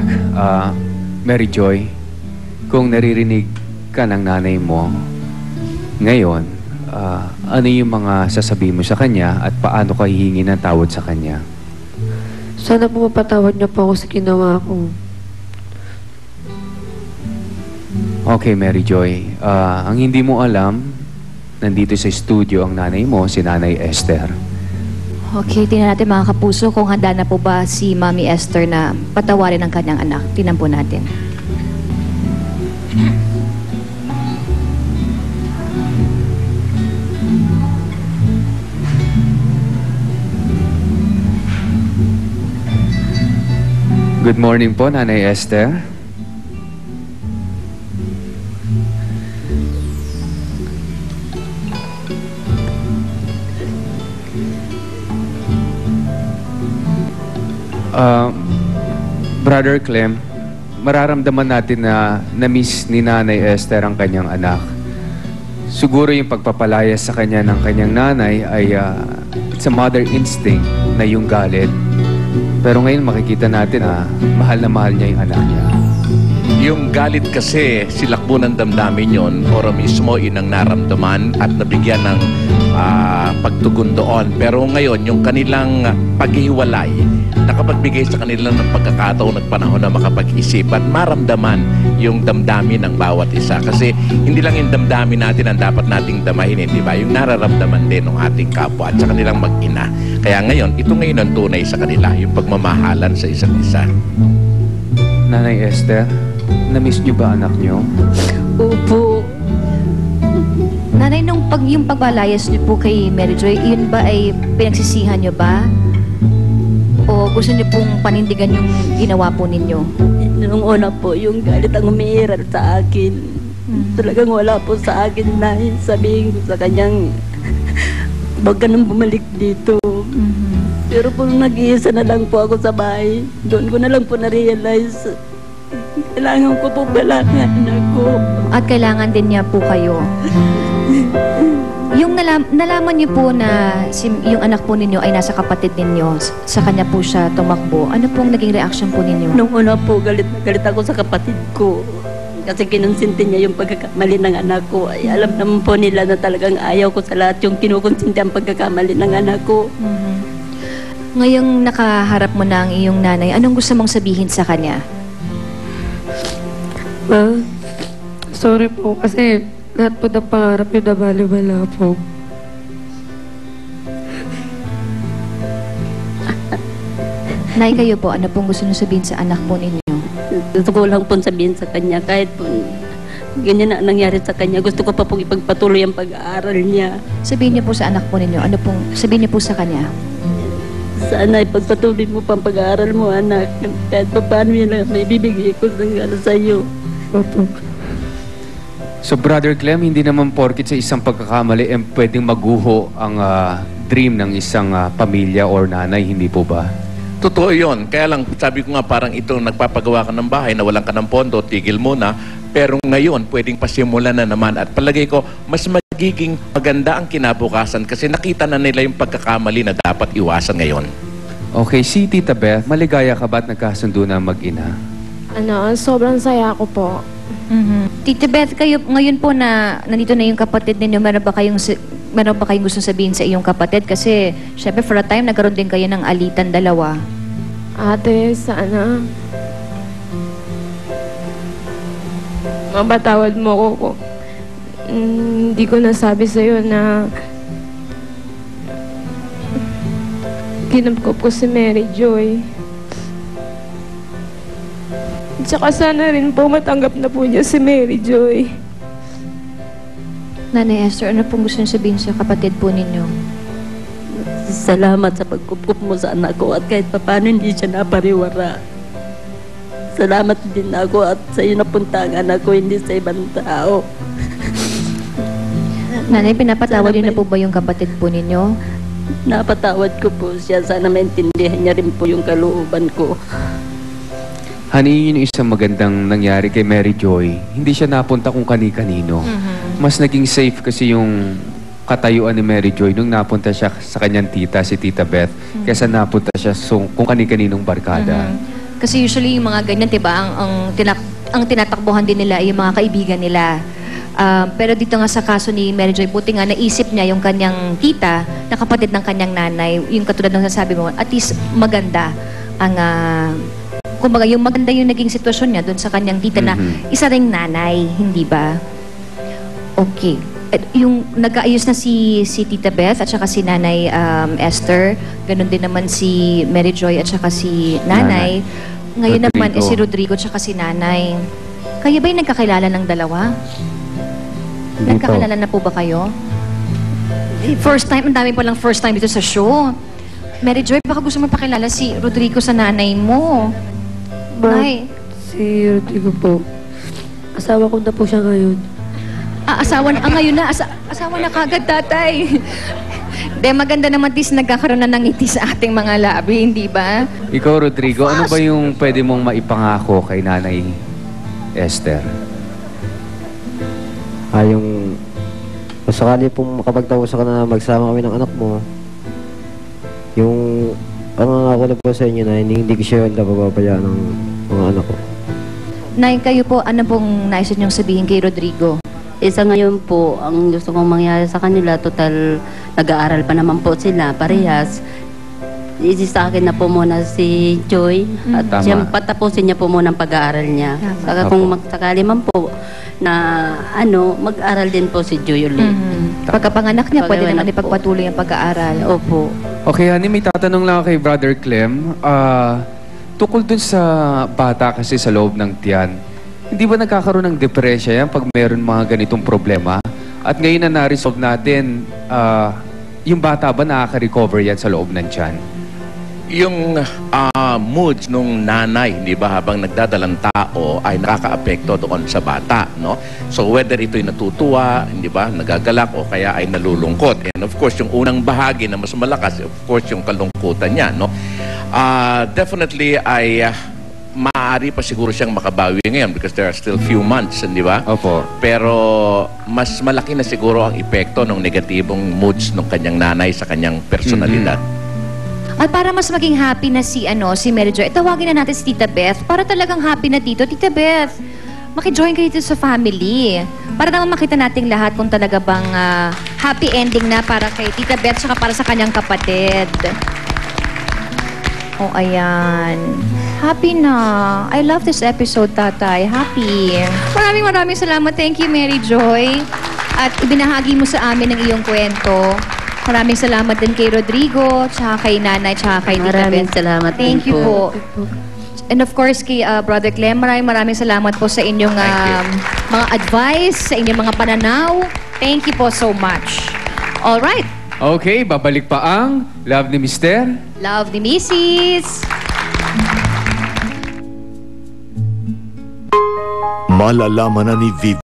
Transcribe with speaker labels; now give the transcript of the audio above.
Speaker 1: anak. Mary Joy, kung naririnig ka ng nanay mo ngayon, ano yung mga sasabihin mo sa kanya at paano ka hihingi ng tawad sa kanya?
Speaker 2: Sana po mapatawad niyo po ako sa ginawa ko.
Speaker 1: Okay, Mary Joy. Ang hindi mo alam, nandito sa studio ang nanay mo, si Nanay Esther.
Speaker 3: Okay, tingnan natin mga kapuso kung handa na po ba si Mami Esther na patawarin ang kanyang anak. Tingnan po natin.
Speaker 1: Good morning po, Nanay Esther. Brother Clem, mararamdaman natin na na-miss ni Nanay Esther ang kanyang anak. Siguro yung pagpapalayas sa kanya ng kanyang nanay ay it's a mother instinct na yung galit. Pero ngayon makikita natin mahal na mahal niya yung anak niya.
Speaker 4: Yung galit kasi, silakbo ng damdamin yon, oro mismo inang naramdaman at nabigyan ng pagtugon doon. Pero ngayon, yung kanilang paghiwalay, nakapagbigay sa kanila ng pagkakataon at panahon na makapag-isip at maramdaman yung damdamin ng bawat isa. Kasi hindi lang yung damdamin natin ang dapat nating damahin, di ba? Yung nararamdaman din ng ating kapwa at sa kanilang mag-ina. Kaya ngayon, ito ngayon ang tunay sa kanila, yung pagmamahalan sa isa't isa.
Speaker 1: Nanay Esther, na-miss niyo ba anak niyo?
Speaker 2: Opo.
Speaker 3: Nanay, yung pagbalayas niyo po kay Mary Joy, yun ba ay pinagsisihan niyo ba? O gusto niyo pong panindigan yung ginawa po ninyo?
Speaker 5: Nung una po, yung galit ang umiiral sa akin. Talagang wala po sa akin na sabihin ko sa kanyang huwag ka nang bumalik dito. Pero po nag-iisa na lang po ako sa bahay, doon ko na lang po na-realize kailangan ko po balangan ako.
Speaker 3: At kailangan din niya po kayo. Yung nalaman niyo po na yung anak po ninyo ay nasa kapatid ninyo, sa kanya po siya tumakbo, ano pong naging reaction po ninyo?
Speaker 5: Nung una po, galit na galit ako sa kapatid ko. Kasi kinonsinti niya yung pagkakamali ng anak ko. Ay, alam naman po nila na talagang ayaw ko sa lahat yung kinukonsinti ang pagkakamali ng anak ko.
Speaker 3: Ngayong nakaharap mo na ang iyong nanay, anong gusto mong sabihin sa kanya?
Speaker 2: Sorry po kasi lahat po ng pangarap niyo na baliwala po.
Speaker 3: Nay, kayo po, ano pong gusto niyo sabihin sa anak po ninyo?
Speaker 5: Gusto ko lang po sabihin sa kanya, kahit po ganyan na nangyari sa kanya, gusto ko pa pong ipagpatuloy ang pag-aaral niya.
Speaker 3: Sabihin niyo po sa anak po ninyo, ano pong sabihin niyo po sa kanya?
Speaker 5: Sana ipagpatuloy mo pa ang pag-aaral mo, anak. Kahit pa paano yun lang, may bibigay ko sa iyo.
Speaker 2: Opo.
Speaker 1: So Brother Clem, hindi naman porkit sa isang pagkakamali pwedeng maguho ang dream ng isang pamilya or nanay, hindi po ba?
Speaker 4: Totoo yun. Kaya lang, sabi ko nga parang ito, nagpapagawa ka ng bahay, nawalan ka ng pondo, tigil muna. Pero ngayon, pwedeng pasimulan na naman. At palagay ko, mas magiging maganda ang kinabukasan kasi nakita na nila yung pagkakamali na dapat iwasan ngayon.
Speaker 1: Okay, si Tita Beth, maligaya ka ba at nagkasundo na mag-ina?
Speaker 6: Sobrang saya ko po.
Speaker 3: Tita Beth, kayo ngayon po na nandito na yung kapatid ninyo, meron ba kayong gusto sabihin sa iyong kapatid? Kasi, syempre, for a time, nagkaroon din kayo ng alitan dalawa.
Speaker 6: Ate, sana mapatawad mo ko. Hindi ko nasabi sa'yo na kinupkup ko si Mary Joy. Tsaka sana rin po matanggap na po niya si Mary Joy.
Speaker 3: Nanay Esther, ano pong gusto niyo sabihin sa kapatid po ninyo?
Speaker 5: Salamat sa pagkup mo sa anak ko at kahit paano hindi siya napariwara. Salamat din ako at sa iyo napunta ang anak ko, hindi sa ibang tao.
Speaker 3: Nanay, pinapatawad niyo na po ba yung kapatid po ninyo?
Speaker 5: Napatawad ko po siya. Sana maintindihan niya rin po yung kalooban ko.
Speaker 1: Honey, yun yung isang magandang nangyari kay Mary Joy. Hindi siya napunta kung kani-kanino. Mas naging safe kasi yung katayuan ni Mary Joy nung napunta siya sa kanyang tita, si Tita Beth, kaysa napunta siya kung kani-kaninong barkada.
Speaker 3: Kasi usually yung mga ganyan, diba, ang tinatakbuhan din nila ay yung mga kaibigan nila. Pero dito nga sa kaso ni Mary Joy, buti nga naisip niya yung kanyang tita na kapatid ng kanyang nanay. Yung katulad ng sasabi mo, at least maganda ang... kumbaga, yung maganda yung naging sitwasyon niya doon sa kanyang tita na isa ring nanay, hindi ba? Okay. Yung nagkaayos na si Tita Beth at saka si Nanay Esther, ganun din naman si Mary Joy at saka si Nanay. Ngayon
Speaker 1: Rodrigo.
Speaker 3: naman si Rodrigo at saka si Nanay. Kayo ba'y nagkakilala ng dalawa?
Speaker 7: Hindi
Speaker 3: Nagkakilala na po ba kayo? First time, ang dami palang first time dito sa show. Mary Joy, baka gusto mo pakilala si Rodrigo sa nanay mo. Nay.
Speaker 2: Si Rodrigo po. Asawa ko na po siya ngayon.
Speaker 3: Asawa na, ngayon na, asawa na kagad, tatay. De, maganda naman tis nagkakaroon na ng ngiti sa ating mga labi, hindi ba?
Speaker 1: Ikaw, Rodrigo, ano ba yung pwede mong maipangako kay Nanay Esther?
Speaker 7: Yung kung sakali pong makapagtapos ka na magsama kami ng anak mo, yung pangangako na po sa inyo na hindi ko siya napapabayaan ng mga anak ko.
Speaker 3: Nay, kayo po, ano pong nais niyong sabihin kay Rodrigo?
Speaker 5: Isa ngayon po, ang gusto kong mangyari sa kanila, total nag-aaral pa naman po sila, parehas. Isi sa akin na po muna si Joy at
Speaker 1: Tama.
Speaker 5: siya patapusin niya po muna ang pag-aaral niya.
Speaker 3: Tama.
Speaker 5: Saka kung sakali man po na mag-aral din po si Joy ulit.
Speaker 3: Pagkapanganak niya, pwede
Speaker 5: Pagkapanganak
Speaker 3: naman
Speaker 5: po.
Speaker 3: ipagpatuloy ang pag-aaral.
Speaker 5: Opo.
Speaker 1: Okay, honey, may tatanong lang ako kay Brother Clem. Tukol dun sa bata kasi sa loob ng tiyan, hindi ba nagkakaroon ng depresya yan pag meron mga ganitong problema? At ngayon na na-resolve natin, yung bata ba nakaka-recover yan sa loob ng tiyan?
Speaker 4: Yung moods nung nanay, di ba, habang nagdadalang tao ay nakakaapekto doon sa bata, no? So whether ito'y natutuwa, di ba, nagagalak o kaya ay nalulungkot. And of course, yung unang bahagi na mas malakas, of course, yung kalungkutan niya, no? Definitely ay maaari pa siguro siyang makabawi ngayon because there are still few months, di ba?
Speaker 1: Opo.
Speaker 4: Pero mas malaki na siguro ang epekto ng negatibong moods ng kanyang nanay sa kanyang personalidad.
Speaker 3: At para mas maging happy na si Mary Joy, tawagin na natin si Tita Beth para talagang happy na dito. Tita Beth, makijoin kayo dito sa family. Para naman makita nating lahat kung talaga bang happy ending na para kay Tita Beth saka para sa kanyang kapatid. Oh, ayan. Happy na. I love this episode, Tatay. Happy. Maraming salamat. Thank you, Mary Joy. At ibinahagi mo sa amin ang iyong kwento. Maraming salamat din kay Rodrigo, tsaka kay Nanay, tsaka kay Tita
Speaker 5: Maraming
Speaker 3: Beth.
Speaker 5: salamat
Speaker 3: Thank
Speaker 5: din
Speaker 3: you
Speaker 5: po.
Speaker 3: po. And of course, kay Brother Clem, maraming salamat po sa inyong mga advice, sa inyong mga pananaw. Thank you po so much. All right.
Speaker 1: Okay, babalik pa ang Love ni Mister.
Speaker 3: Love ni Mrs.
Speaker 8: Malalaman na ni Vivi